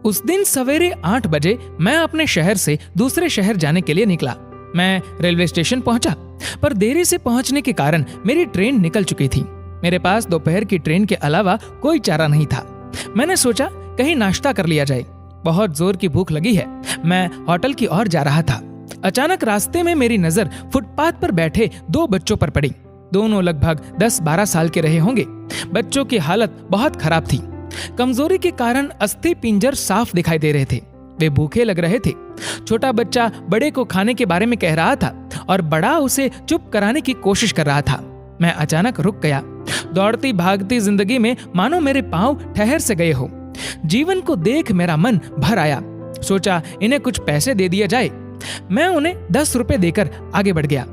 उस दिन सवेरे 8 बजे मैं अपने शहर से दूसरे शहर जाने के लिए निकला। मैं रेलवे स्टेशन पहुंचा, पर देरी से पहुंचने के कारण मेरी ट्रेन निकल चुकी थी। मेरे पास दोपहर की ट्रेन के अलावा कोई चारा नहीं था। मैंने सोचा कहीं नाश्ता कर लिया जाए। बहुत जोर की भूख लगी है। मैं होटल की ओर जा रहा था। अचानक रास्ते में मेरी नजर फुटपाथ पर बैठे 2 बच्चों पर पड़ी। दोनों लगभग 10-12 साल के रहे होंगे। बच्चों की हालत बहुत खराब थी। कमजोरी के कारण अस्थि पिंजर साफ दिखाई दे रहे थे। वे भूखे लग रहे थे। छोटा बच्चा बड़े को खाने के बारे में कह रहा था और बड़ा उसे चुप कराने की कोशिश कर रहा था। मैं अचानक रुक गया। दौड़ती भागती जिंदगी में मानो मेरे पांव ठहर से गए हो। जीवन को देख मेरा मन भर आया। सोचा इन्हें कुछ पैसे दे दिया जाए। मैं उन्हें 10 रुपए देकर आगे बढ़ गया।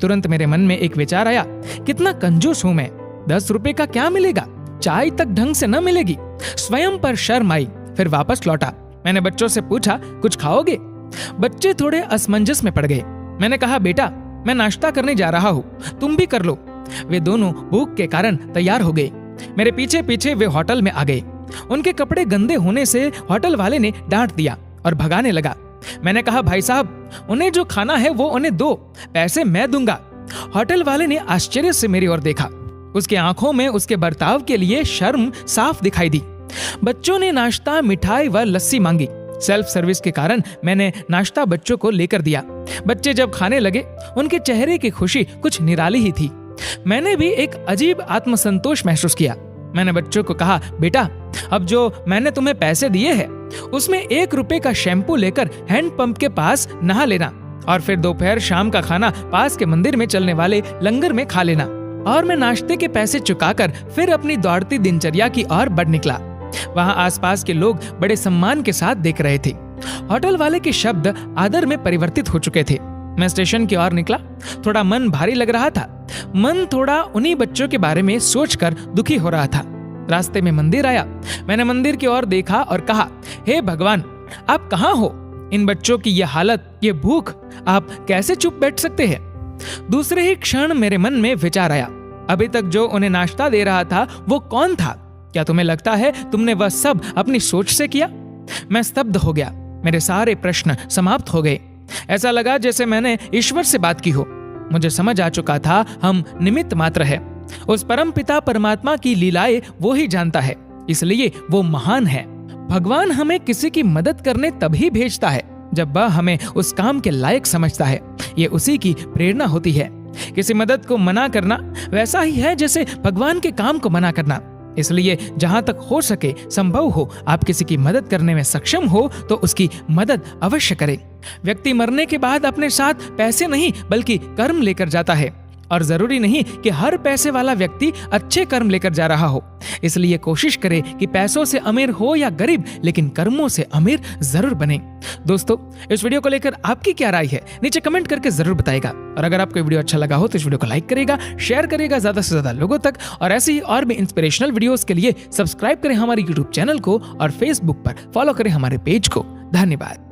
तुरंत मेरे मन में एक विचार आया, कितना कंजूस हूं मैं। 10 रुपए का क्या मिलेगा? चाय तक ढंग से न मिलेगी। स्वयं पर शर्म आई। फिर वापस लौटा। मैंने बच्चों से पूछा, कुछ खाओगे? बच्चे थोड़े असमंजस में पड़ गए। मैंने कहा, बेटा मैं नाश्ता करने जा रहा हूँ, तुम भी कर लो। वे दोनों भूख के कारण तैयार हो गए। मेरे पीछे पीछे वे होटल में आ गए। उनके कपड़े गंदे होने से होटल वाले ने डांट दिया और भगाने लगा। मैंने कहा, भाई साहब उन्हें जो खाना है वो उन्हें दो, पैसे मैं दूंगा। होटल वाले ने आश्चर्य से मेरी ओर देखा। उसके आंखों में उसके बर्ताव के लिए शर्म साफ दिखाई दी। बच्चों ने नाश्ता, मिठाई व लस्सी मांगी। सेल्फ सर्विस के कारण मैंने नाश्ता बच्चों को लेकर दिया। बच्चे जब खाने लगे, उनके चेहरे की खुशी कुछ निराली ही थी। मैंने भी एक अजीब आत्मसंतोष महसूस किया। मैंने बच्चों को कहा, बेटा अब जो मैंने तुम्हें पैसे दिए हैं उसमें 1 रुपए का शैम्पू लेकर हैंडपंप के पास नहा लेना और फिर दोपहर शाम का खाना पास के मंदिर में चलने वाले लंगर में खा लेना। और मैं नाश्ते के पैसे चुकाकर फिर अपनी दौड़ती दिनचर्या की ओर बढ़ निकला। वहां आसपास के लोग बड़े सम्मान के साथ देख रहे थे। होटल वाले के शब्द आदर में परिवर्तित हो चुके थे। मैं स्टेशन की ओर निकला। थोड़ा मन भारी लग रहा था। मन थोड़ा उन्हीं बच्चों के बारे में सोचकर दुखी हो रहा था। रास्ते में मंदिर आया। मैंने मंदिर की ओर देखा और कहा, हे भगवान आप कहाँ हो? इन बच्चों की यह हालत, ये भूख, आप कैसे चुप बैठ सकते हैं? दूसरे ही क्षण मेरे मन में विचार आया, अभी तक जो उन्हें नाश्ता दे रहा था वो कौन था? क्या तुम्हें लगता है तुमने वह सब अपनी सोच से किया? मैं स्तब्ध हो गया। मेरे सारे प्रश्न समाप्त हो गए। ऐसा लगा जैसे मैंने ईश्वर से बात की हो। मुझे समझ आ चुका था हम निमित्त मात्र है। उस परम पिता परमात्मा की लीलाएं वो ही जानता है, इसलिए वो महान है। भगवान हमें किसी की मदद करने तभी भेजता है जब वह हमें उस काम के लायक समझता है। ये उसी की प्रेरणा होती है। किसी मदद को मना करना वैसा ही है जैसे भगवान के काम को मना करना। इसलिए जहां तक हो सके, संभव हो, आप किसी की मदद करने में सक्षम हो तो उसकी मदद अवश्य करें। व्यक्ति मरने के बाद अपने साथ पैसे नहीं बल्कि कर्म लेकर जाता है, और जरूरी नहीं कि हर पैसे वाला व्यक्ति अच्छे कर्म लेकर जा रहा हो। इसलिए कोशिश करें कि पैसों से अमीर हो या गरीब, लेकिन कर्मों से अमीर जरूर बने। दोस्तों, इस वीडियो को लेकर आपकी क्या राय है नीचे कमेंट करके जरूर बताइएगा। और अगर आपको वीडियो अच्छा लगा हो तो इस वीडियो को लाइक करेगा, शेयर करेगा ज्यादा से ज्यादा लोगों तक। और ऐसे ही और भी इंस्पिरेशनल वीडियोस के लिए सब्सक्राइब करें हमारे यूट्यूब चैनल को और फेसबुक पर फॉलो करें हमारे पेज को। धन्यवाद।